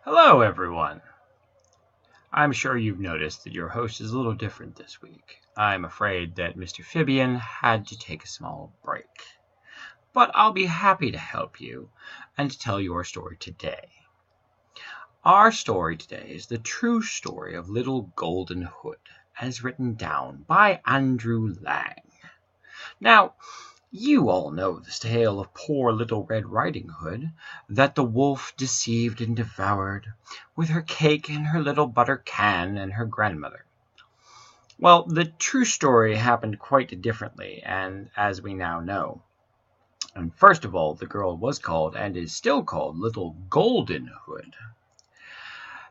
Hello, everyone. I'm sure you've noticed that your host is a little different this week. I'm afraid that Mr. Fibian had to take a small break. But I'll be happy to help you and to tell your story today. Our story today is the true story of Little Golden Hood, as written down by Andrew Lang. Now, you all know the tale of poor Little Red Riding Hood, that the wolf deceived and devoured, with her cake and her little butter can and her grandmother. Well, the true story happened quite differently, and as we now know. And first of all, the girl was called, and is still called, Little Golden Hood.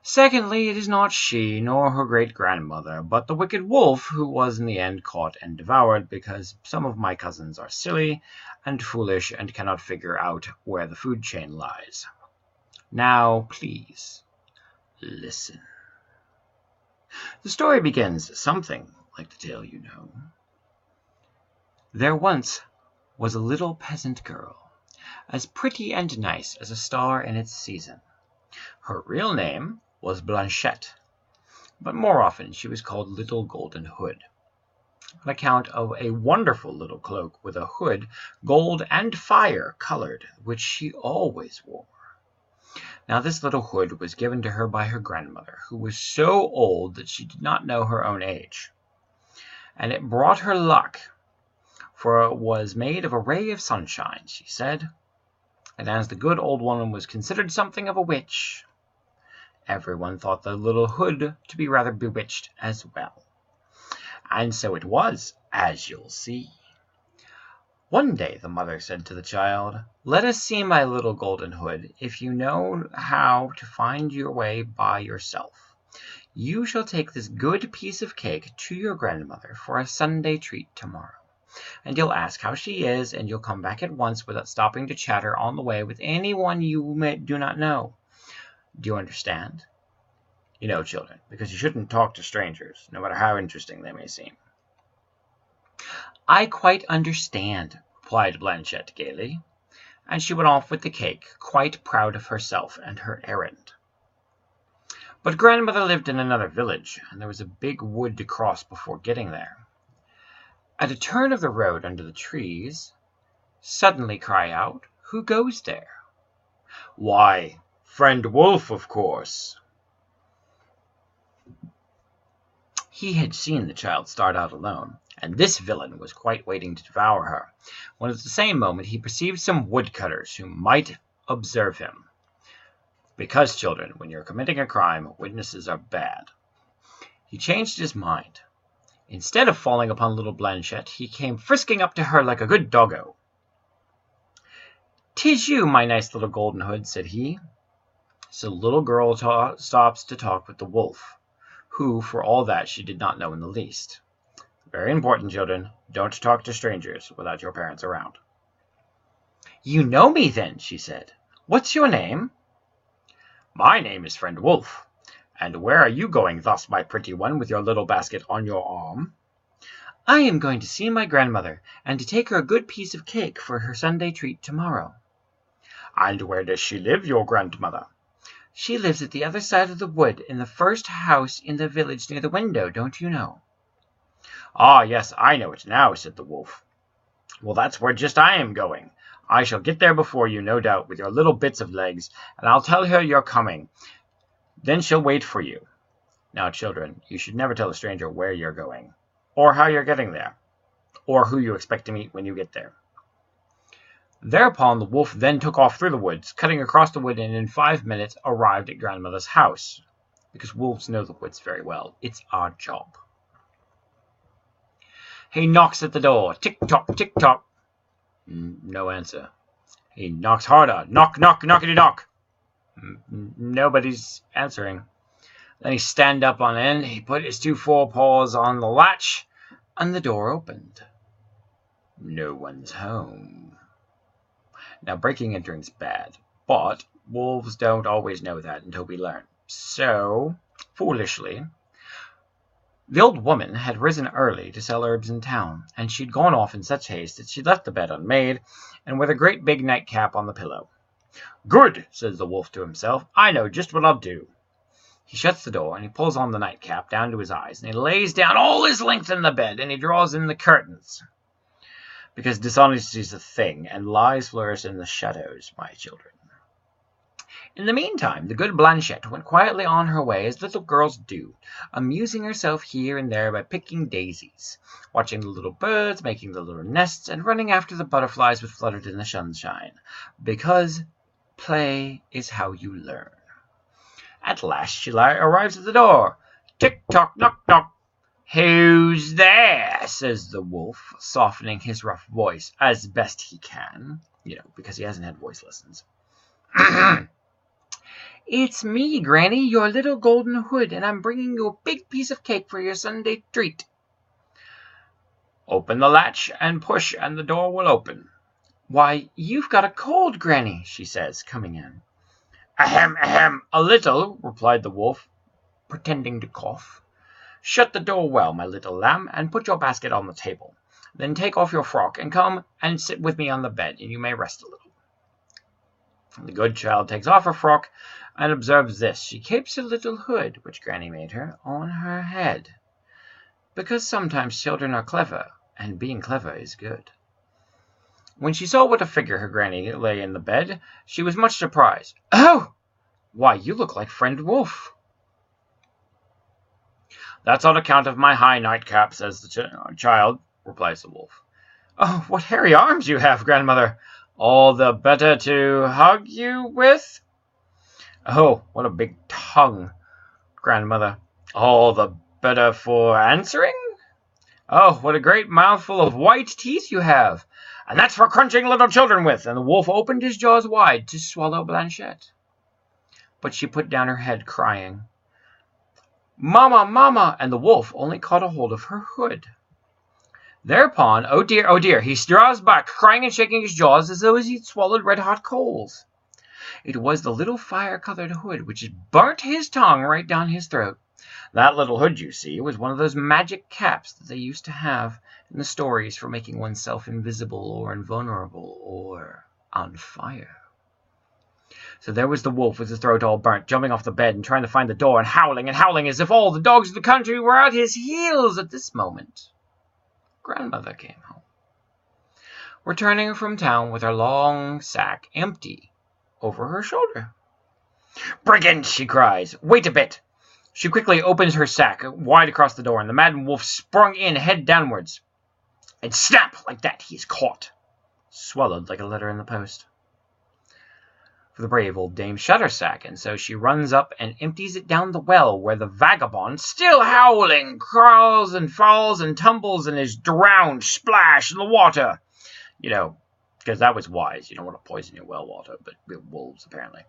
Secondly, it is not she, nor her great-grandmother, but the wicked wolf, who was in the end caught and devoured, because some of my cousins are silly and foolish and cannot figure out where the food chain lies. Now, please, listen. The story begins something like the tale you know. There once was a little peasant girl, as pretty and nice as a star in its season. Her real name was Blanchette, but more often she was called Little Golden Hood, on account of a wonderful little cloak with a hood, gold and fire colored, which she always wore. Now this little hood was given to her by her grandmother, who was so old that she did not know her own age. And it brought her luck, for it was made of a ray of sunshine, she said, and as the good old woman was considered something of a witch, everyone thought the little hood to be rather bewitched as well. And so it was, as you'll see. One day the mother said to the child, "Let us see, my little golden hood, if you know how to find your way by yourself. You shall take this good piece of cake to your grandmother for a Sunday treat tomorrow. And you'll ask how she is, and you'll come back at once without stopping to chatter on the way with anyone you do not know. Do you understand? You know, children, because you shouldn't talk to strangers, no matter how interesting they may seem." "I quite understand," replied Blanchette gaily, and she went off with the cake, quite proud of herself and her errand. But grandmother lived in another village, and there was a big wood to cross before getting there. At a turn of the road under the trees, suddenly cry out, "Who goes there?" "Why, Friend Wolf, of course." He had seen the child start out alone, and this villain was quite waiting to devour her, when at the same moment he perceived some woodcutters who might observe him. Because, children, when you're committing a crime, witnesses are bad. He changed his mind. Instead of falling upon little Blanchette, he came frisking up to her like a good doggo. "'Tis you, my nice little Golden Hood," said he. So the little girl stops to talk with the wolf, who, for all that, she did not know in the least. Very important, children. Don't talk to strangers without your parents around. "You know me, then," she said. "What's your name?" "My name is Friend Wolf. And where are you going thus, my pretty one, with your little basket on your arm?" "I am going to see my grandmother, and to take her a good piece of cake for her Sunday treat tomorrow." "And where does she live, your grandmother?" "She lives at the other side of the wood, in the first house in the village near the window, don't you know?" "Ah, yes, I know it now," said the wolf. "Well, that's where just I am going. I shall get there before you, no doubt, with your little bits of legs, and I'll tell her you're coming. Then she'll wait for you." Now, children, you should never tell a stranger where you're going, or how you're getting there, or who you expect to meet when you get there. Thereupon the wolf then took off through the woods, cutting across the wood, and in 5 minutes arrived at grandmother's house, because wolves know the woods very well. It's our job. He knocks at the door. Tick-tock, tick-tock. No answer. He knocks harder. Knock, knock, knockety knock. Nobody's answering. Then he stand up on end. He put his 2 forepaws on the latch, and the door opened. No one's home. Now, breaking and entering's bad, but wolves don't always know that until we learn. So, foolishly, the old woman had risen early to sell herbs in town, and she'd gone off in such haste that she'd left the bed unmade, and with a great big nightcap on the pillow. "Good," says the wolf to himself. "I know just what I'll do." He shuts the door, and he pulls on the nightcap down to his eyes, and he lays down all his length in the bed, and he draws in the curtains. Because dishonesty is a thing, and lies flourish in the shadows, my children. In the meantime, the good Blanchette went quietly on her way as little girls do, amusing herself here and there by picking daisies, watching the little birds, making the little nests, and running after the butterflies which fluttered in the sunshine, because play is how you learn. At last she arrives at the door. "Tick-tock, knock-knock." "Who's there?" says the wolf, softening his rough voice as best he can, because he hasn't had voice lessons. "It's me, Granny, your little golden hood, and I'm bringing you a big piece of cake for your Sunday treat." "Open the latch and push, and the door will open." "Why, you've got a cold, Granny," she says, coming in. "Ahem, ahem, a little," replied the wolf, pretending to cough. "Shut the door well, my little lamb, and put your basket on the table. Then take off your frock, and come and sit with me on the bed, and you may rest a little." The good child takes off her frock, and observes this: she keeps her little hood, which Granny made her, on her head. Because sometimes children are clever, and being clever is good. When she saw what a figure her Granny lay in the bed, she was much surprised. "Oh! Why, you look like Friend Wolf." "That's on account of my high nightcap," says the child, replies the wolf. "Oh, what hairy arms you have, grandmother! All the better to hug you with." "Oh, what a big tongue, grandmother! All the better for answering." "Oh, what a great mouthful of white teeth you have! And that's for crunching little children with." And the wolf opened his jaws wide to swallow Blanchette. But she put down her head, crying, "Mamma, mamma!" and the wolf only caught a hold of her hood. Thereupon, oh dear, he draws back, crying and shaking his jaws as though he'd swallowed red-hot coals. It was the little fire-colored hood which had burnt his tongue right down his throat. That little hood, you see, was one of those magic caps that they used to have in the stories for making oneself invisible or invulnerable or on fire. So there was the wolf with his throat all burnt, jumping off the bed and trying to find the door, and howling as if all the dogs of the country were at his heels. At this moment, grandmother came home, returning from town with her long sack empty over her shoulder. "Brigand!" she cries. "Wait a bit!" She quickly opens her sack wide across the door, and the maddened wolf sprung in head downwards. And snap! Like that, he is caught, swallowed like a letter in the post. For the brave old dame shut her sack, and so she runs up and empties it down the well, where the vagabond, still howling, crawls and falls and tumbles and is drowned, splash, in the water. Because that was wise. You don't want to poison your well water, but wolves, apparently.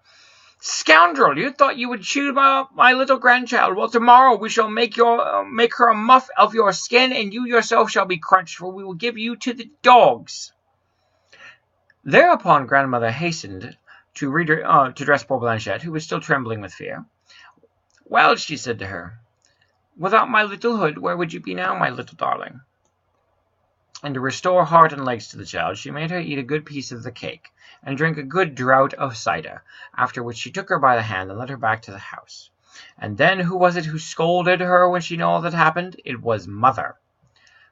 "Scoundrel, you thought you would chew my little grandchild. Well, tomorrow we shall make her a muff of your skin, and you yourself shall be crunched, for we will give you to the dogs." Thereupon grandmother hastened to dress poor Blanchette, who was still trembling with fear. "Well," she said to her, "without my little hood, where would you be now, my little darling?" And to restore heart and legs to the child, she made her eat a good piece of the cake, and drink a good draught of cider, after which she took her by the hand and led her back to the house. And then who was it who scolded her when she knew all that happened? It was mother.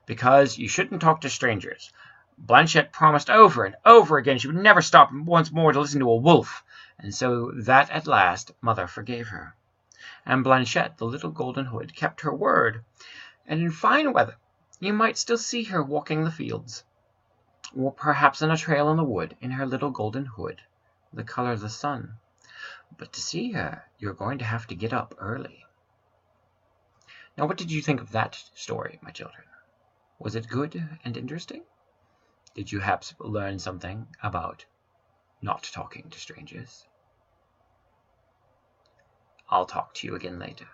Because you shouldn't talk to strangers. Blanchette promised over and over again she would never stop once more to listen to a wolf, and so that at last mother forgave her. And Blanchette, the little golden hood, kept her word, and in fine weather you might still see her walking the fields, or perhaps on a trail in the wood, in her little golden hood, the color of the sun. But to see her, you're going to have to get up early. Now, what did you think of that story, my children? Was it good and interesting? Did you perhaps learn something about not talking to strangers? I'll talk to you again later.